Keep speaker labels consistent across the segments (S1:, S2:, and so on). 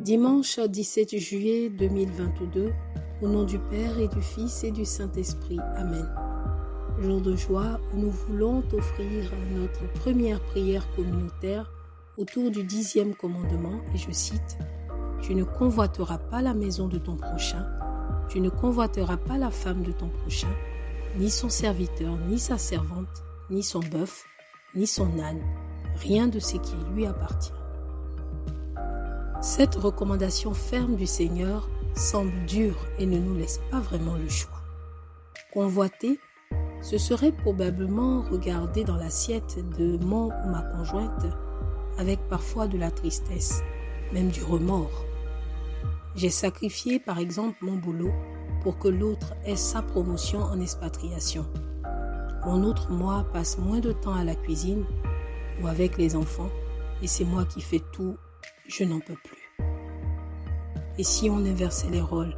S1: Dimanche 17 juillet 2022, au nom du Père et du Fils et du Saint-Esprit. Amen. Jour de joie où nous voulons offrir notre première prière communautaire autour du 10e commandement, et je cite « Tu ne convoiteras pas la maison de ton prochain, tu ne convoiteras pas la femme de ton prochain, ni son serviteur, ni sa servante, ni son bœuf, ni son âne, rien de ce qui lui appartient. » Cette recommandation ferme du Seigneur semble dure et ne nous laisse pas vraiment le choix. Convoiter, ce serait probablement regarder dans l'assiette de mon ou ma conjointe avec parfois de la tristesse, même du remords. J'ai sacrifié par exemple mon boulot pour que l'autre ait sa promotion en expatriation. Mon autre moi passe moins de temps à la cuisine ou avec les enfants et c'est moi qui fais tout, je n'en peux plus. Et si on inversait les rôles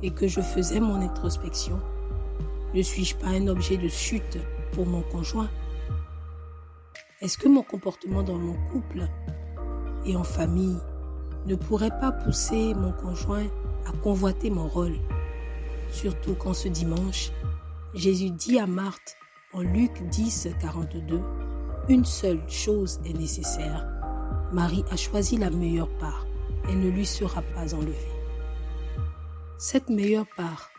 S1: et que je faisais mon introspection, ne suis-je pas un objet de chute pour mon conjoint? Est-ce que mon comportement dans mon couple et en famille ne pourrait pas pousser mon conjoint à convoiter mon rôle? Surtout quand ce dimanche, Jésus dit à Marthe en Luc 10, 42, « Une seule chose est nécessaire. Marie a choisi la meilleure part. Elle ne lui sera pas enlevée. » Cette meilleure part,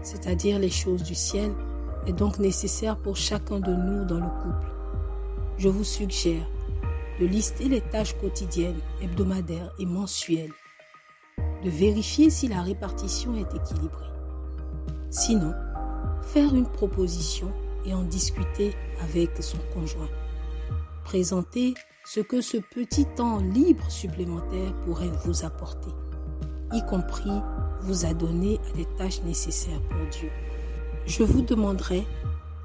S1: c'est-à-dire les choses du ciel, est donc nécessaire pour chacun de nous dans le couple. Je vous suggère de lister les tâches quotidiennes, hebdomadaires et mensuelles, de vérifier si la répartition est équilibrée. Sinon, faire une proposition et en discuter avec son conjoint. Présenter ce que ce petit temps libre supplémentaire pourrait vous apporter, y compris vous adonner à des tâches nécessaires pour Dieu. Je vous demanderai,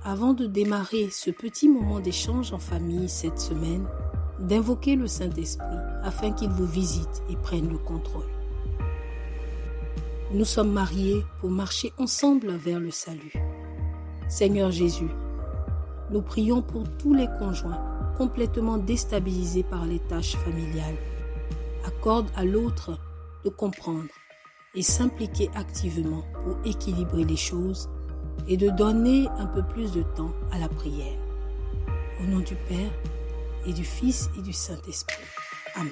S1: avant de démarrer ce petit moment d'échange en famille cette semaine, d'invoquer le Saint-Esprit afin qu'il vous visite et prenne le contrôle. Nous sommes mariés pour marcher ensemble vers le salut. Seigneur Jésus, nous prions pour tous les conjoints complètement déstabilisés par les tâches familiales. Accorde à l'autre de comprendre et s'impliquer activement pour équilibrer les choses et de donner un peu plus de temps à la prière. Au nom du Père et du Fils et du Saint-Esprit. Amen.